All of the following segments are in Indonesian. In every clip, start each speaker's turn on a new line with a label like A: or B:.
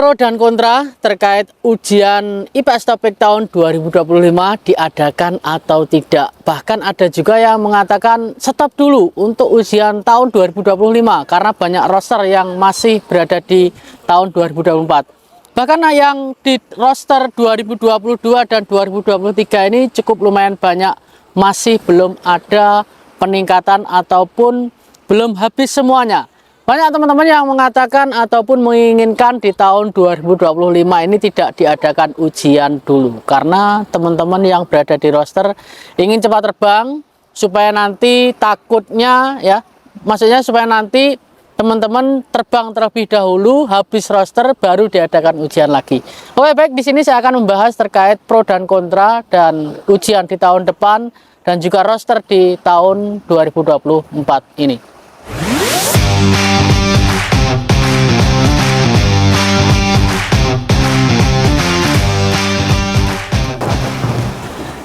A: Pro dan kontra terkait ujian IPS Topik tahun 2025 diadakan atau tidak. Bahkan ada juga yang mengatakan stop dulu untuk ujian tahun 2025 karena banyak roster yang masih berada di tahun 2024. Bahkan yang di roster 2022 dan 2023 ini cukup lumayan banyak, masih belum ada peningkatan ataupun belum habis semuanya. Banyak teman-teman yang mengatakan ataupun menginginkan di tahun 2025 ini tidak diadakan ujian dulu karena teman-teman yang berada di roster ingin cepat terbang supaya nanti takutnya ya, maksudnya supaya nanti teman-teman terbang terlebih dahulu, habis roster baru diadakan ujian lagi. Oke, baik, di sini saya akan membahas terkait pro dan kontra dan ujian di tahun depan dan juga roster di tahun 2024 ini.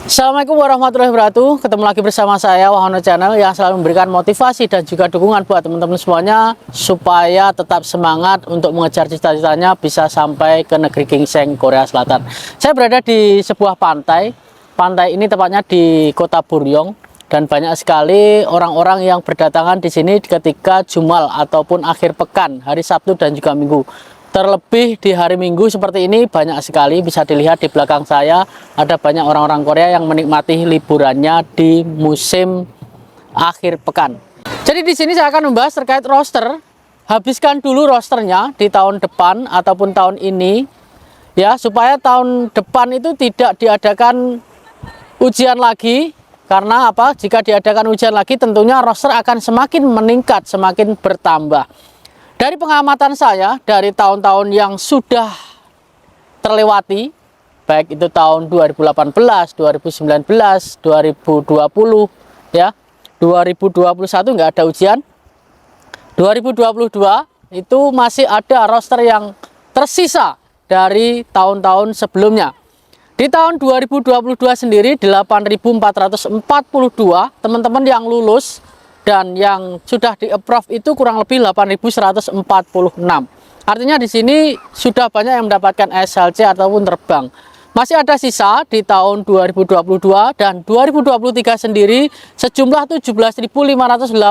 A: Assalamualaikum warahmatullahi wabarakatuh. Ketemu lagi bersama saya Wahono Channel yang selalu memberikan motivasi dan juga dukungan buat teman-teman semuanya supaya tetap semangat untuk mengejar cita-citanya bisa sampai ke negeri gingseng Korea Selatan. Saya berada di sebuah pantai. Pantai ini tepatnya di Kota Buryong dan banyak sekali orang-orang yang berdatangan di sini ketika Jumal ataupun akhir pekan, hari Sabtu dan juga Minggu. Terlebih di hari Minggu seperti ini banyak sekali, bisa dilihat di belakang saya ada banyak orang-orang Korea yang menikmati liburannya di musim akhir pekan. Jadi di sini saya akan membahas terkait roster. Habiskan dulu rosternya di tahun depan ataupun tahun ini ya, supaya tahun depan itu tidak diadakan ujian lagi. Karena apa? Jika diadakan ujian lagi tentunya roster akan semakin meningkat, semakin bertambah. Dari pengamatan saya, dari tahun-tahun yang sudah terlewati, baik itu tahun 2018, 2019, 2020, ya, 2021 nggak ada ujian, 2022 itu masih ada roster yang tersisa dari tahun-tahun sebelumnya. Di tahun 2022 sendiri, 8.442 teman-teman yang lulus dan yang sudah di-approve itu kurang lebih 8.146. Artinya di sini sudah banyak yang mendapatkan SLC ataupun terbang. Masih ada sisa di tahun 2022 dan 2023 sendiri sejumlah 17.585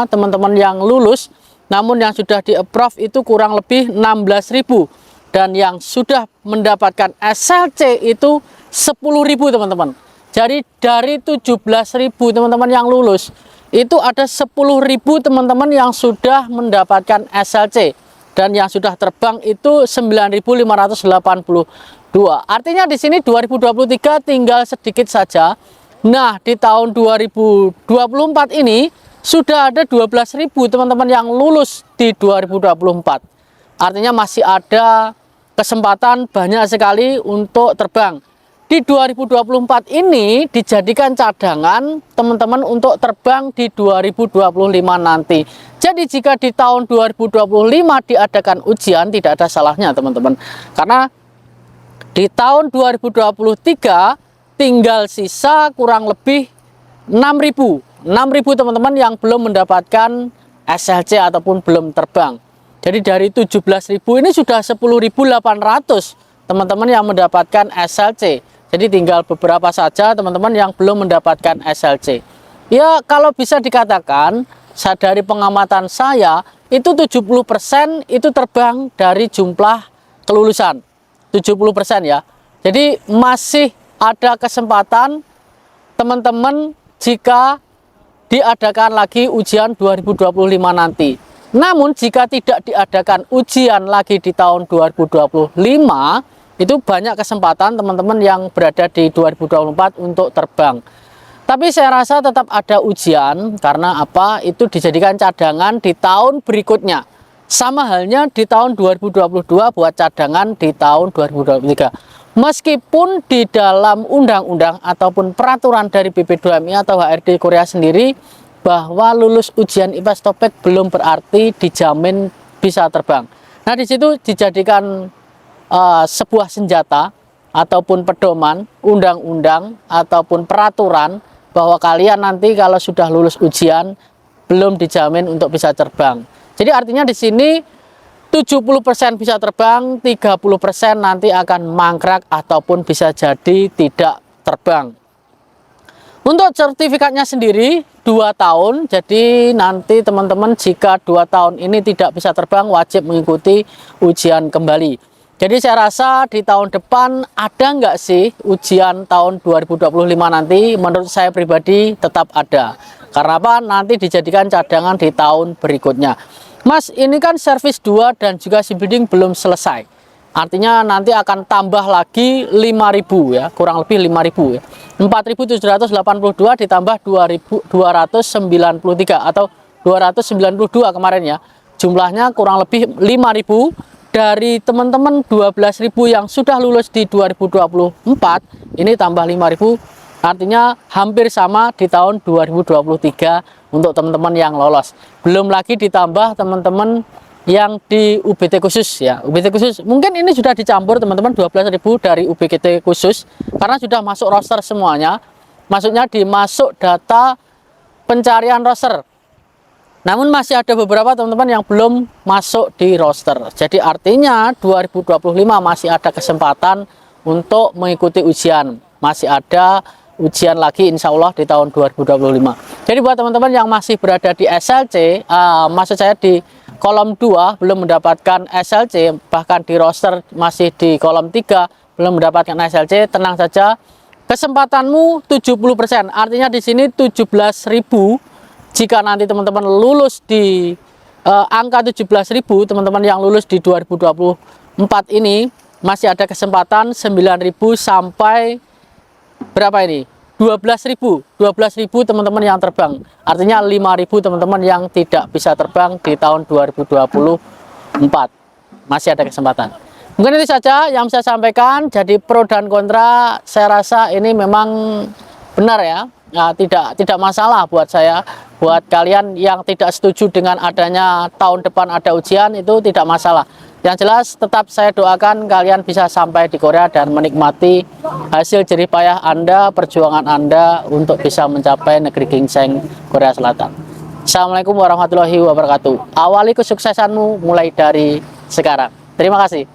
A: teman-teman yang lulus. Namun yang sudah di-approve itu kurang lebih 16.000 dan yang sudah mendapatkan SLC itu 10.000 teman-teman. Jadi dari 17.000 teman-teman yang lulus itu ada 10.000 teman-teman yang sudah mendapatkan SLC dan yang sudah terbang itu 9.582. Artinya di sini 2023 tinggal sedikit saja. Nah, di tahun 2024 ini sudah ada 12.000 teman-teman yang lulus di 2024. Artinya masih ada kesempatan banyak sekali untuk terbang. Di 2024 ini dijadikan cadangan teman-teman untuk terbang di 2025 nanti. Jadi jika di tahun 2025 diadakan ujian tidak ada salahnya teman-teman. Karena di tahun 2023 tinggal sisa kurang lebih 6.000 teman-teman yang belum mendapatkan SLC ataupun belum terbang. Jadi dari 17.000 ini sudah 10.800 teman-teman yang mendapatkan SLC. Jadi tinggal beberapa saja teman-teman yang belum mendapatkan SLC. Ya kalau bisa dikatakan dari pengamatan saya itu 70% itu terbang dari jumlah kelulusan. 70% ya. Jadi masih ada kesempatan teman-teman jika diadakan lagi ujian 2025 nanti. Namun jika tidak diadakan ujian lagi di tahun 2025, itu banyak kesempatan teman-teman yang berada di 2024 untuk terbang. Tapi saya rasa tetap ada ujian karena apa? Itu dijadikan cadangan di tahun berikutnya. Sama halnya di tahun 2022 buat cadangan di tahun 2023. Meskipun di dalam undang-undang ataupun peraturan dari BP2MI atau HRD Korea sendiri bahwa lulus ujian IPS Topik belum berarti dijamin bisa terbang. Nah, di situ dijadikan sebuah senjata ataupun pedoman, undang-undang ataupun peraturan bahwa kalian nanti kalau sudah lulus ujian belum dijamin untuk bisa terbang. Jadi artinya di sini 70% bisa terbang, 30% nanti akan mangkrak ataupun bisa jadi tidak terbang. Untuk sertifikatnya sendiri 2 tahun, jadi nanti teman-teman jika 2 tahun ini tidak bisa terbang wajib mengikuti ujian kembali. Jadi saya rasa di tahun depan ada nggak sih ujian tahun 2025 nanti? Menurut saya pribadi tetap ada. Karena apa? Nanti dijadikan cadangan di tahun berikutnya. Mas, ini kan servis 2 dan juga sim bidding belum selesai. Artinya nanti akan tambah lagi 5.000 ya, kurang lebih 5.000 ya. 4.782 ditambah 2.293 atau 292 kemarin ya. Jumlahnya kurang lebih 5.000 dari teman-teman 12.000 yang sudah lulus di 2024, ini tambah 5.000. Artinya hampir sama di tahun 2023 untuk teman-teman yang lolos. Belum lagi ditambah teman-teman yang di UBT khusus ya. UBT khusus mungkin ini sudah dicampur teman-teman, 12.000 dari UBT khusus karena sudah masuk roster semuanya. Maksudnya dimasuk data pencarian roster. Namun masih ada beberapa teman-teman yang belum masuk di roster. Jadi artinya 2025 masih ada kesempatan untuk mengikuti ujian. Masih ada ujian lagi insya Allah di tahun 2025. Jadi buat teman-teman yang masih berada di SLC, maksud saya di kolom 2 belum mendapatkan SLC, bahkan di roster masih di kolom 3 belum mendapatkan SLC, tenang saja, kesempatanmu 70%. Artinya di sini 17.000. Jika nanti teman-teman lulus di angka 17.000, teman-teman yang lulus di 2024 ini masih ada kesempatan 9.000 sampai berapa ini? 12.000 teman-teman yang terbang. Artinya 5.000 teman-teman yang tidak bisa terbang di tahun 2024. Masih ada kesempatan. Mungkin itu saja yang saya sampaikan. Jadi pro dan kontra saya rasa ini memang benar ya. Nah, tidak masalah buat saya. Buat kalian yang tidak setuju dengan adanya tahun depan ada ujian, itu tidak masalah. Yang jelas tetap saya doakan kalian bisa sampai di Korea dan menikmati hasil jerih payah Anda, perjuangan Anda untuk bisa mencapai negeri ginseng Korea Selatan. Assalamualaikum warahmatullahi wabarakatuh. Awali kesuksesanmu mulai dari sekarang. Terima kasih.